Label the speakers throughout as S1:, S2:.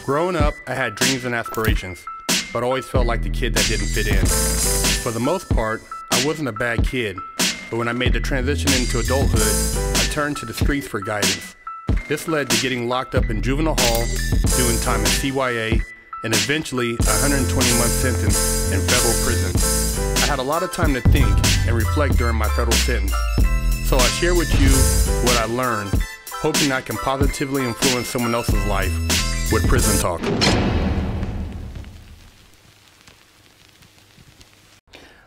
S1: Growing up, I had dreams and aspirations, but always felt like the kid that didn't fit in. For the most part, I wasn't a bad kid, but when I made the transition into adulthood, I turned to the streets for guidance. This led to getting locked up in juvenile hall, doing time in CYA, and eventually a 120-month sentence in federal prison. I had a lot of time to think and reflect during my federal sentence, so I share with you what I learned, hoping I can positively influence someone else's life with Prison Talk.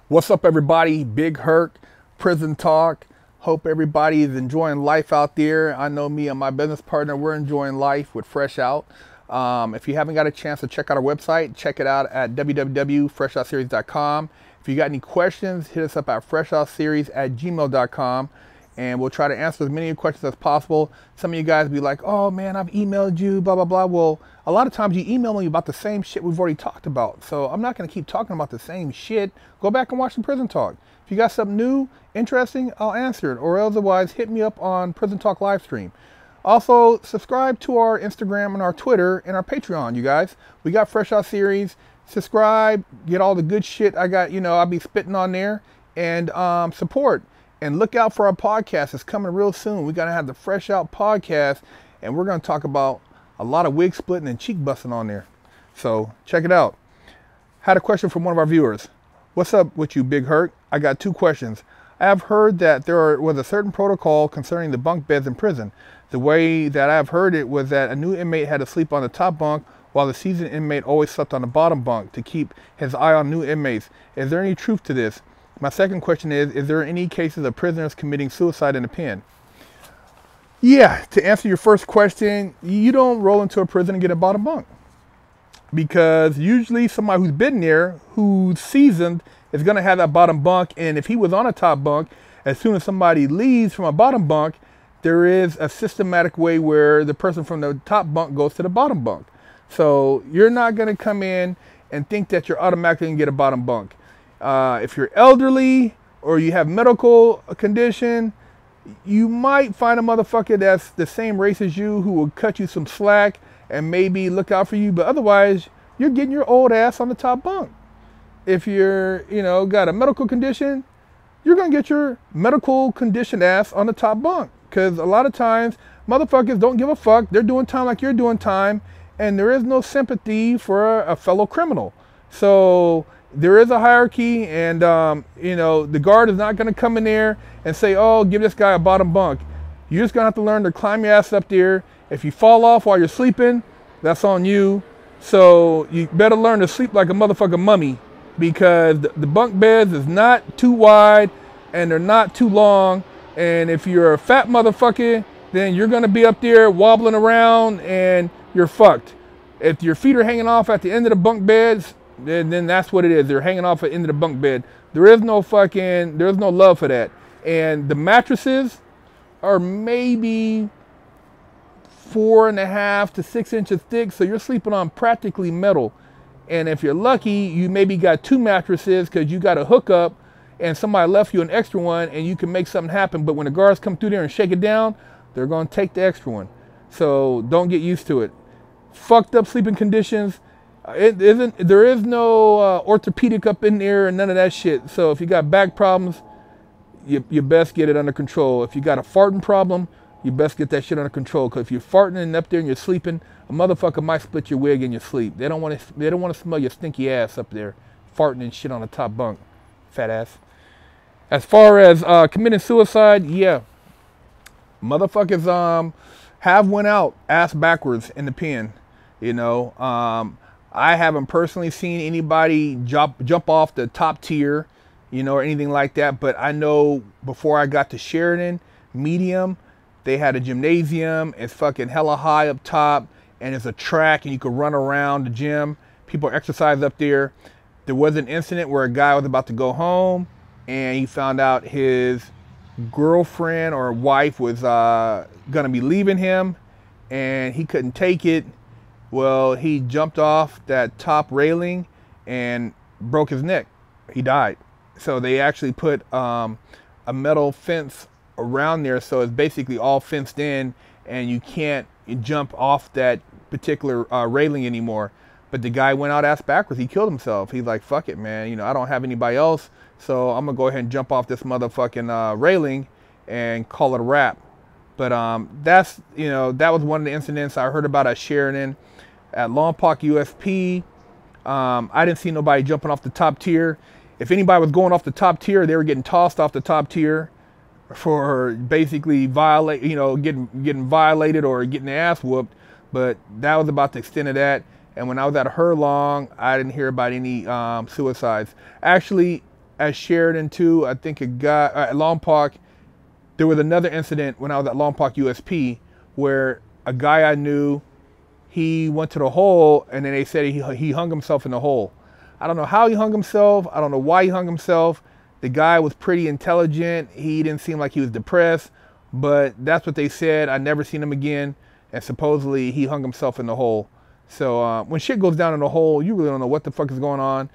S2: What's up, everybody? Big Herc, Prison Talk. Hope everybody is enjoying life out there. I know me and my business partner, we're enjoying life with Fresh Out. If you haven't got a chance to check out our website, check it out at www.FreshOutSeries.com. If you got any questions, hit us up at FreshOutSeries@gmail.com. And we'll try to answer as many questions as possible. Some of you guys be like, oh man, I've emailed you, blah, blah, blah. Well, a lot of times you email me about the same shit we've already talked about. So I'm not gonna keep talking about the same shit. Go back and watch the Prison Talk. If you got something new, interesting, I'll answer it. Or otherwise, hit me up on Prison Talk live stream. Also, subscribe to our Instagram and our Twitter and our Patreon, you guys. We got Fresh Out Series. Subscribe, get all the good shit I got, I'll be spitting on there. And support. And look out for our podcast. It's coming real soon. We're going to have the Fresh Out podcast, and we're going to talk about a lot of wig splitting and cheek busting on there. So check it out. Had a question from one of our viewers. What's up with you, Big Herc? I got two questions. I have heard that there was a certain protocol concerning the bunk beds in prison. The way that I've heard it was that a new inmate had to sleep on the top bunk while the seasoned inmate always slept on the bottom bunk to keep his eye on new inmates. Is there any truth to this? My second question is there any cases of prisoners committing suicide in the pen? Yeah, to answer your first question, you don't roll into a prison and get a bottom bunk. Because usually somebody who's been there, who's seasoned, is going to have that bottom bunk. And if he was on a top bunk, as soon as somebody leaves from a bottom bunk, there is a systematic way where the person from the top bunk goes to the bottom bunk. So you're not going to come in and think that you're automatically going to get a bottom bunk. If you're elderly or you have medical condition, you might find a motherfucker that's the same race as you who will cut you some slack and maybe look out for you. But otherwise, you're getting your old ass on the top bunk. If you're, got a medical condition, you're going to get your medical condition ass on the top bunk. Because a lot of times, motherfuckers don't give a fuck. They're doing time like you're doing time. And there is no sympathy for a fellow criminal. So there is a hierarchy, and the guard is not going to come in there and say, oh, give this guy a bottom bunk. You're just going to have to learn to climb your ass up there. If you fall off while you're sleeping, that's on you. So you better learn to sleep like a motherfucking mummy, because the bunk beds is not too wide and they're not too long. And if you're a fat motherfucker, then you're going to be up there wobbling around and you're fucked. If your feet are hanging off at the end of the bunk beds, then that's what it is. They're hanging off at the end of the bunk bed. There's no love for that. And the mattresses are maybe 4.5 to 6 inches thick, so you're sleeping on practically metal. And if you're lucky, you maybe got 2 mattresses because you got a hookup and somebody left you an extra one and you can make something happen. But when the guards come through there and shake it down, they're going to take the extra one. So don't get used to it. Fucked up sleeping conditions. There is no orthopedic up in there and none of that shit. So if you got back problems, you best get it under control. If you got a farting problem, you best get that shit under control. Because if you're farting and up there and you're sleeping, a motherfucker might split your wig in your sleep. They don't want to smell your stinky ass up there, farting and shit on the top bunk, fat ass. As far as committing suicide, yeah, motherfuckers have went out ass backwards in the pen. I haven't personally seen anybody jump off the top tier, or anything like that. But I know before I got to Sheridan Medium, they had a gymnasium. It's fucking hella high up top, and it's a track, and you could run around the gym. People exercise up there. There was an incident where a guy was about to go home, and he found out his girlfriend or wife was gonna be leaving him, and he couldn't take it. Well, he jumped off that top railing and broke his neck. He died. So they actually put a metal fence around there, so it's basically all fenced in, and you can't jump off that particular railing anymore. But the guy went out ass backwards. He killed himself. He's like, fuck it, man. You know, I don't have anybody else, so I'm gonna go ahead and jump off this motherfucking railing and call it a wrap. But that's, you know, that was one of the incidents I heard about at Sheridan, at Rampart USP. I didn't see nobody jumping off the top tier. If anybody was going off the top tier, they were getting tossed off the top tier for basically getting violated or getting their ass whooped. But that was about the extent of that. And when I was at Herlong, I didn't hear about any suicides. Actually, at Sheridan too, I think a guy at Rampart, there was another incident when I was at Rampart USP where a guy I knew, he went to the hole and then they said he hung himself in the hole. I don't know how he hung himself. I don't know why he hung himself. The guy was pretty intelligent. He didn't seem like he was depressed, but that's what they said. I never seen him again, and supposedly he hung himself in the hole. So when shit goes down in the hole, you really don't know what the fuck is going on.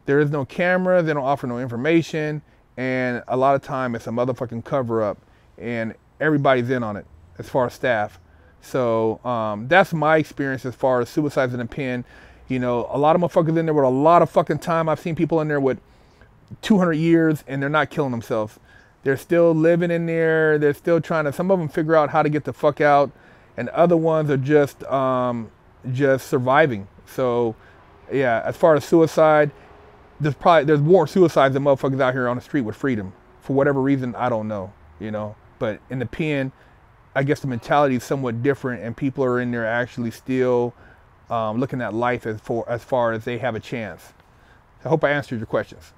S2: There is no camera. They don't offer no information. And a lot of time it's a motherfucking cover up. And everybody's in on it as far as staff. So that's my experience as far as suicides in the pen. You know, a lot of motherfuckers in there with a lot of fucking time. I've seen people in there with 200 years and they're not killing themselves. They're still living in there. They're still trying to, some of them figure out how to get the fuck out. And other ones are just surviving. So yeah, as far as suicide, there's more suicides than motherfuckers out here on the street with freedom. For whatever reason, I don't know, you know. But in the pen, I guess the mentality is somewhat different, and people are in there actually still looking at life as far as they have a chance. I hope I answered your questions.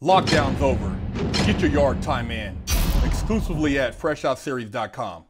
S1: Lockdown's over. Get your yard time in. Exclusively at FreshOutSeries.com.